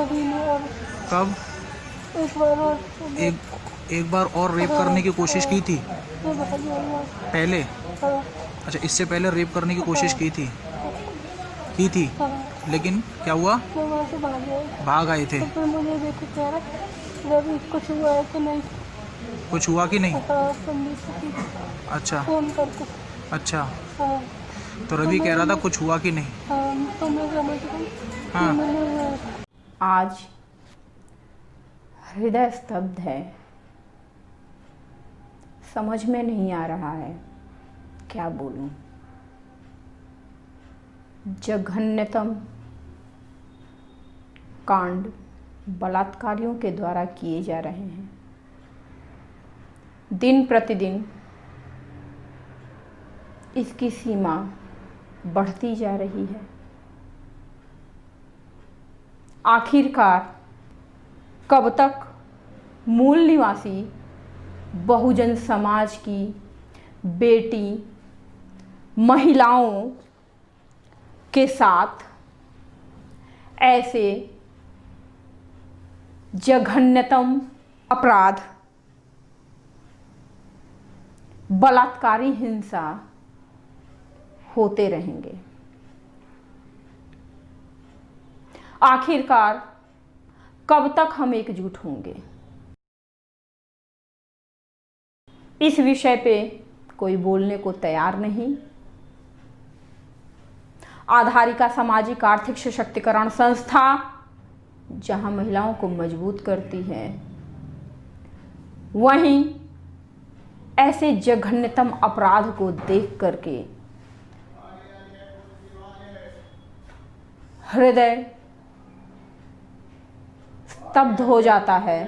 रवि ने और कब? एक बार और एक बार और रेप करने की कोशिश की थी मैं भाग आऊंगा। पहले? हाँ अच्छा, इससे पहले रेप करने की कोशिश हाँ की थी, हाँ। लेकिन क्या हुआ? मैं वहाँ से भाग गया। भाग आए थे। तो फिर मुझे देखो कह रहा रवि कुछ हुआ है कि नहीं। कुछ हुआ कि नहीं? हाँ संदीप की अच्छा फोन करके। अच्छा। हाँ तो तो रवि कह रहा था मैं कुछ हुआ कि नहीं? हाँ तो मैं समझ गई कि हाँ। मैंने आज हृदय स्तब्ध है। समझ में नहीं आ रहा है क्या बोलूं। जघन्यतम कांड बलात्कारियों के द्वारा किए जा रहे हैं। दिन प्रतिदिन इसकी सीमा बढ़ती जा रही है। आखिरकार कब तक मूल निवासी बहुजन समाज की बेटी महिलाओं के साथ ऐसे जघन्यतम अपराध, बलात्कारी हिंसा होते रहेंगे। आखिरकार कब तक हम एकजुट होंगे? इस विषय पे कोई बोलने को तैयार नहीं। आधारिका सामाजिक आर्थिक सशक्तिकरण संस्था जहां महिलाओं को मजबूत करती है, वहीं ऐसे जघन्यतम अपराध को देख करके हृदय स्तब्ध हो जाता है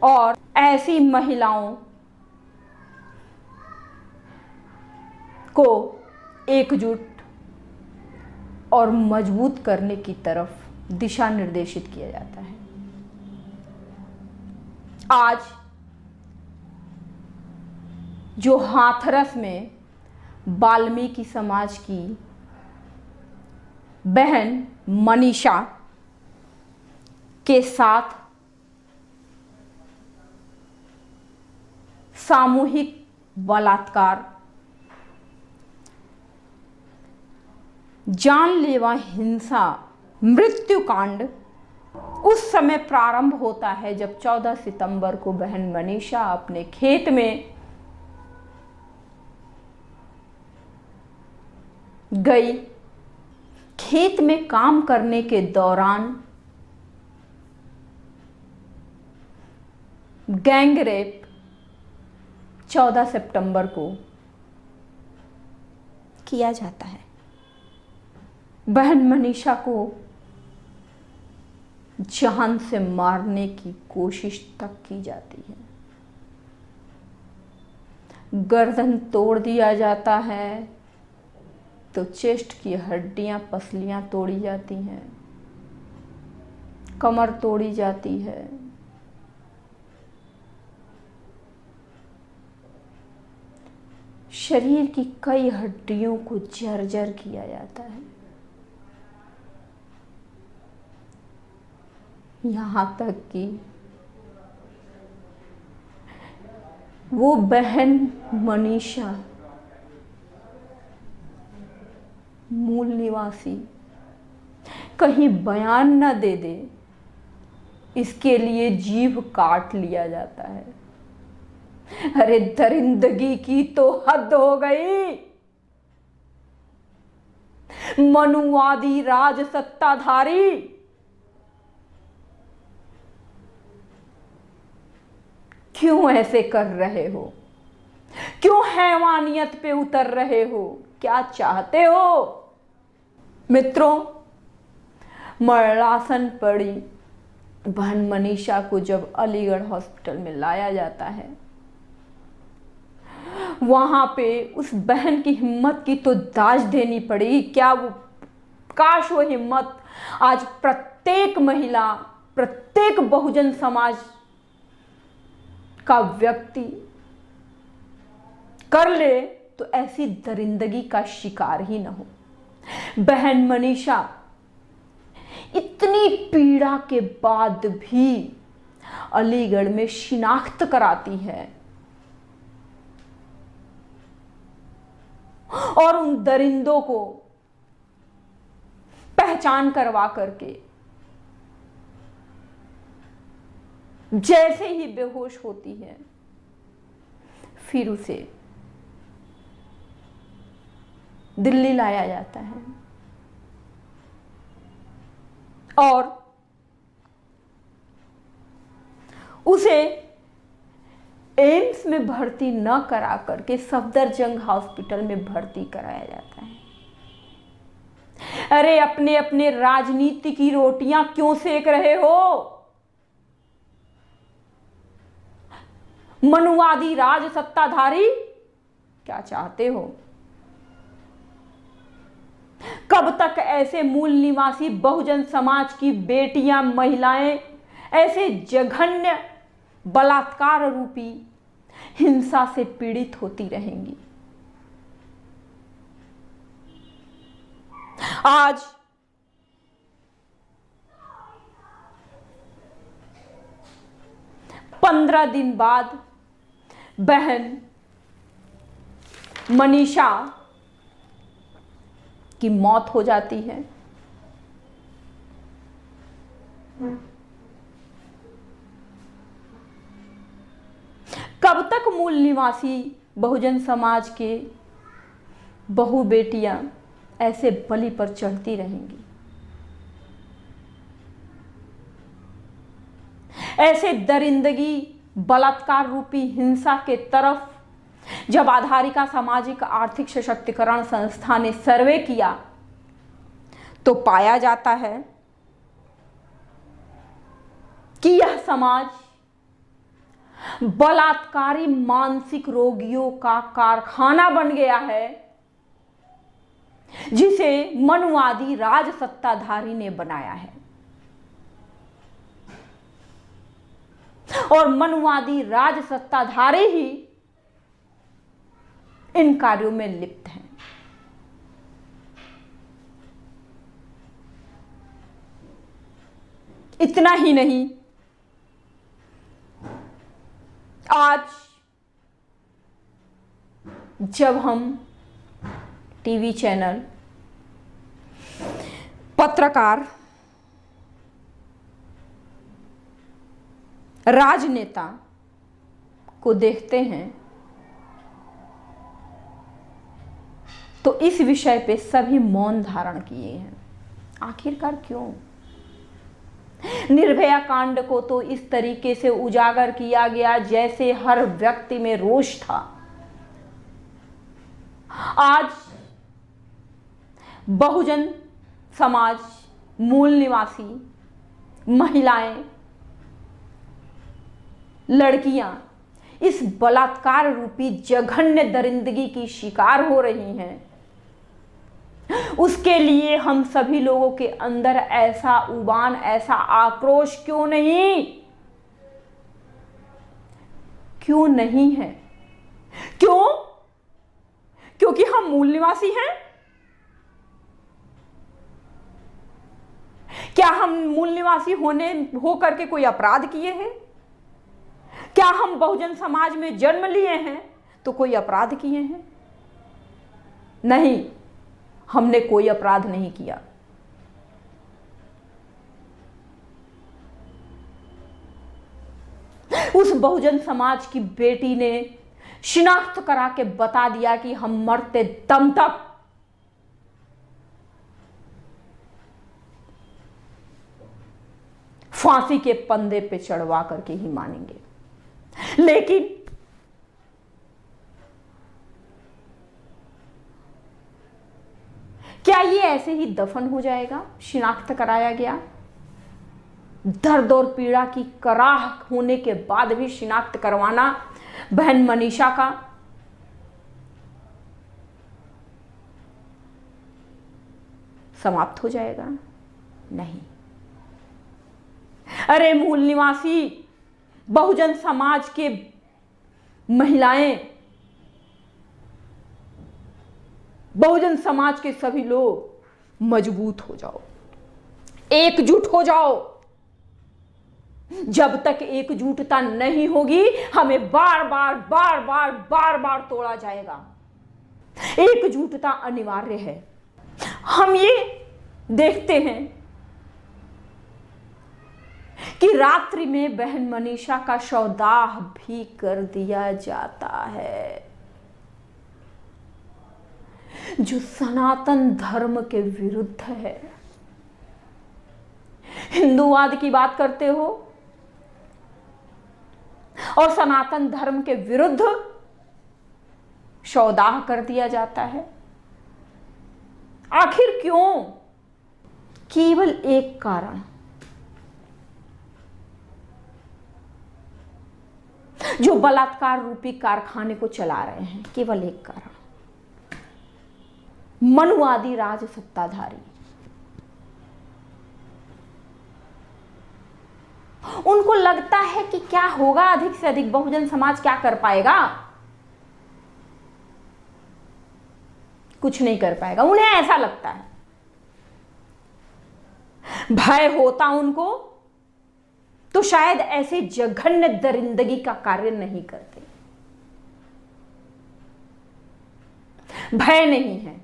और ऐसी महिलाओं को एकजुट और मजबूत करने की तरफ दिशा निर्देशित किया जाता है। आज जो हाथरस में वाल्मीकि समाज की बहन मनीषा के साथ सामूहिक बलात्कार, जानलेवा हिंसा, मृत्युकांड उस समय प्रारंभ होता है जब 14 सितंबर को बहन मनीषा अपने खेत में गई। खेत में काम करने के दौरान गैंग रेप 14 सितंबर को किया जाता है। बहन मनीषा को जान से मारने की कोशिश तक की जाती है। गर्दन तोड़ दिया जाता है तो चेस्ट की हड्डियां पसलियां तोड़ी जाती हैं, कमर तोड़ी जाती है। शरीर की कई हड्डियों को जर्जर किया जाता है। यहाँ तक कि वो बहन मनीषा मूल निवासी कहीं बयान न दे दे, इसके लिए जीभ काट लिया जाता है। अरे दरिंदगी की तो हद हो गई। मनुवादी राज सत्ताधारी क्यों ऐसे कर रहे हो? क्यों हैवानियत पे उतर रहे हो? क्या चाहते हो? मित्रों, मरणासन पड़ी बहन मनीषा को जब अलीगढ़ हॉस्पिटल में लाया जाता है, वहां पे उस बहन की हिम्मत की तो दाज देनी पड़ी। क्या वो, काश वो हिम्मत आज प्रत्येक महिला, प्रत्येक बहुजन समाज का व्यक्ति कर ले तो ऐसी दरिंदगी का शिकार ही न हो। बहन मनीषा इतनी पीड़ा के बाद भी अलीगढ़ में शिनाख्त कराती है और उन दरिंदों को पहचान करवा करके जैसे ही बेहोश होती है फिर उसे दिल्ली लाया जाता है और उसे एम्स में भर्ती न करा करके सफदरजंग हॉस्पिटल में भर्ती कराया जाता है। अरे अपने अपने राजनीति की रोटियां क्यों सेक रहे हो? मनुवादी राज सत्ताधारी क्या चाहते हो? कब तक ऐसे मूल निवासी बहुजन समाज की बेटियां, महिलाएं ऐसे जघन्य बलात्कार रूपी हिंसा से पीड़ित होती रहेंगी? आज पंद्रह दिन बाद बहन मनीषा की मौत हो जाती है। कब तक मूल निवासी बहुजन समाज के बहु बेटियां ऐसे बलि पर चढ़ती रहेंगी? ऐसे दरिंदगी बलात्कार रूपी हिंसा के तरफ जब आधारिका सामाजिक आर्थिक सशक्तिकरण संस्था ने सर्वे किया तो पाया जाता है कि यह समाज बलात्कारी मानसिक रोगियों का कारखाना बन गया है जिसे मनुवादी राज सत्ताधारी ने बनाया है और मनुवादी राज सत्ताधारी ही इन कार्यों में लिप्त हैं। इतना ही नहीं, आज जब हम टीवी चैनल, पत्रकार, राजनेता को देखते हैं तो इस विषय पे सभी मौन धारण किए हैं। आखिरकार क्यों? निर्भया कांड को तो इस तरीके से उजागर किया गया जैसे हर व्यक्ति में रोष था। आज बहुजन समाज, मूल निवासी, महिलाएं, लड़कियां इस बलात्कार रूपी जघन्य दरिंदगी की शिकार हो रही हैं। उसके लिए हम सभी लोगों के अंदर ऐसा उबान, ऐसा आक्रोश क्यों नहीं है? क्यों? क्योंकि हम मूल निवासी हैं? क्या हम मूल निवासी हो करके कोई अपराध किए हैं? क्या हम बहुजन समाज में जन्म लिए हैं तो कोई अपराध किए हैं? नहीं, हमने कोई अपराध नहीं किया। उस बहुजन समाज की बेटी ने शिनाख्त करा के बता दिया कि हम मरते दम तक फांसी के पंदे पे चढ़वा करके ही मानेंगे। लेकिन क्या ये ऐसे ही दफन हो जाएगा? शिनाख्त कराया गया, दर्द और पीड़ा की कराह होने के बाद भी शिनाख्त करवाना बहन मनीषा का समाप्त हो जाएगा? नहीं। अरे मूल निवासी बहुजन समाज के महिलाएं, बहुजन समाज के सभी लोग मजबूत हो जाओ। एकजुट हो जाओ। जब तक एकजुटता नहीं होगी, हमें बार बार बार बार बार बार तोड़ा जाएगा। एकजुटता अनिवार्य है। हम ये देखते हैं कि रात्रि में बहन मनीषा का शवदाह भी कर दिया जाता है, जो सनातन धर्म के विरुद्ध है। हिंदूवाद की बात करते हो और सनातन धर्म के विरुद्ध शवदाह कर दिया जाता है। आखिर क्यों? केवल एक कारण, जो बलात्कार रूपी कारखाने को चला रहे हैं। केवल एक कारण, मनुवादी राज सत्ताधारी। उनको लगता है कि क्या होगा, अधिक से अधिक बहुजन समाज क्या कर पाएगा? कुछ नहीं कर पाएगा। उन्हें ऐसा लगता है। भय होता उनको तो शायद ऐसे जघन्य दरिंदगी का कार्य नहीं करते। भय नहीं है,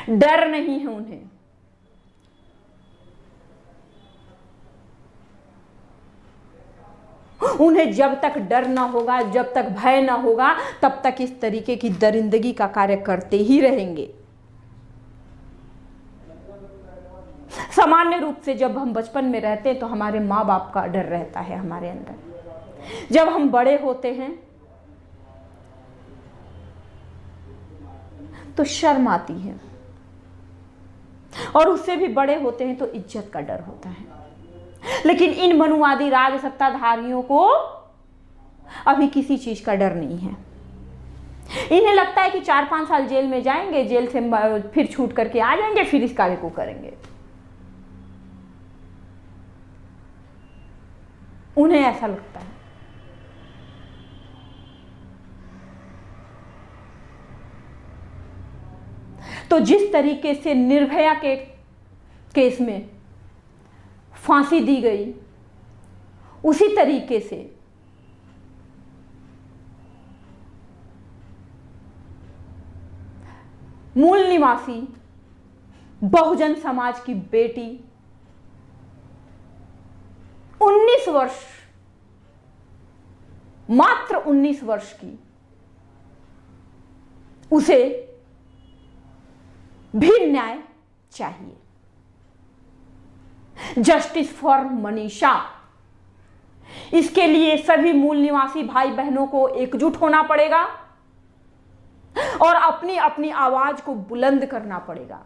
डर नहीं है उन्हें। उन्हें जब तक डर ना होगा, जब तक भय ना होगा, तब तक इस तरीके की दरिंदगी का कार्य करते ही रहेंगे। सामान्य रूप से जब हम बचपन में रहते हैं तो हमारे माँ बाप का डर रहता है हमारे अंदर। जब हम बड़े होते हैं तो शर्म आती है, और उससे भी बड़े होते हैं तो इज्जत का डर होता है। लेकिन इन मनुवादी राज सत्ताधारियों को अभी किसी चीज का डर नहीं है। इन्हें लगता है कि 4-5 साल जेल में जाएंगे, जेल से फिर छूट करके आ जाएंगे, फिर इस कार्य को करेंगे। उन्हें ऐसा लगता है। तो जिस तरीके से निर्भया के केस में फांसी दी गई, उसी तरीके से मूल निवासी बहुजन समाज की बेटी 19 वर्ष, मात्र 19 वर्ष की, उसे भी न्याय चाहिए। Justice for Manisha. इसके लिए सभी मूल निवासी भाई बहनों को एकजुट होना पड़ेगा और अपनी अपनी आवाज को बुलंद करना पड़ेगा।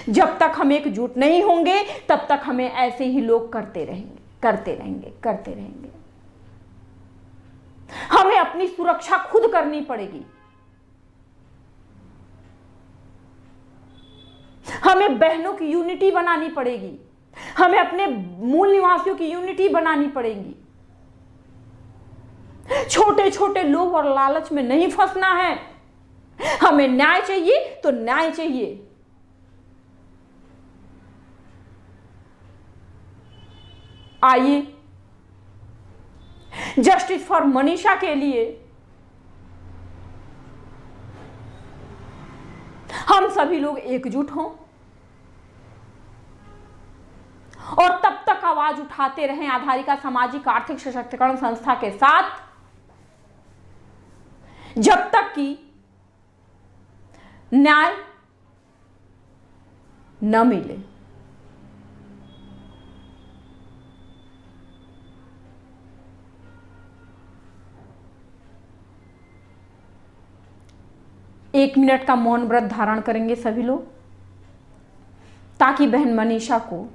जब तक हम एकजुट नहीं होंगे तब तक हमें ऐसे ही लोग करते रहेंगे, करते रहेंगे, करते रहेंगे। हमें अपनी सुरक्षा खुद करनी पड़ेगी। हमें बहनों की यूनिटी बनानी पड़ेगी। हमें अपने मूल निवासियों की यूनिटी बनानी पड़ेगी। छोटे छोटे लोभ और लालच में नहीं फंसना है। हमें न्याय चाहिए तो न्याय चाहिए। आइए जस्टिस फॉर मनीषा के लिए हम सभी लोग एकजुट हों और तब तक आवाज उठाते रहें आधारिका सामाजिक आर्थिक सशक्तिकरण संस्था के साथ, जब तक कि न्याय न मिले। एक मिनट का मौन व्रत धारण करेंगे सभी लोग, ताकि बहन मनीषा को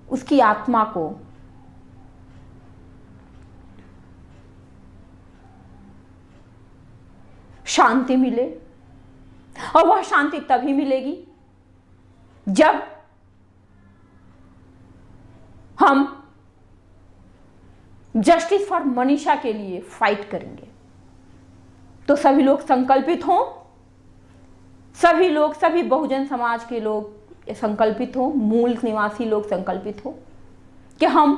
उसकी आत्मा को शांति मिले। और वह शांति तभी मिलेगी जब हम जस्टिस फॉर मनीषा के लिए फाइट करेंगे। तो सभी लोग संकल्पित हों, सभी लोग, सभी बहुजन समाज के लोग संकल्पित हों, मूल निवासी लोग संकल्पित हों कि हम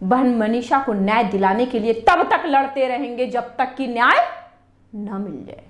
बहन मनीषा को न्याय दिलाने के लिए तब तक लड़ते रहेंगे जब तक कि न्याय न मिल जाए।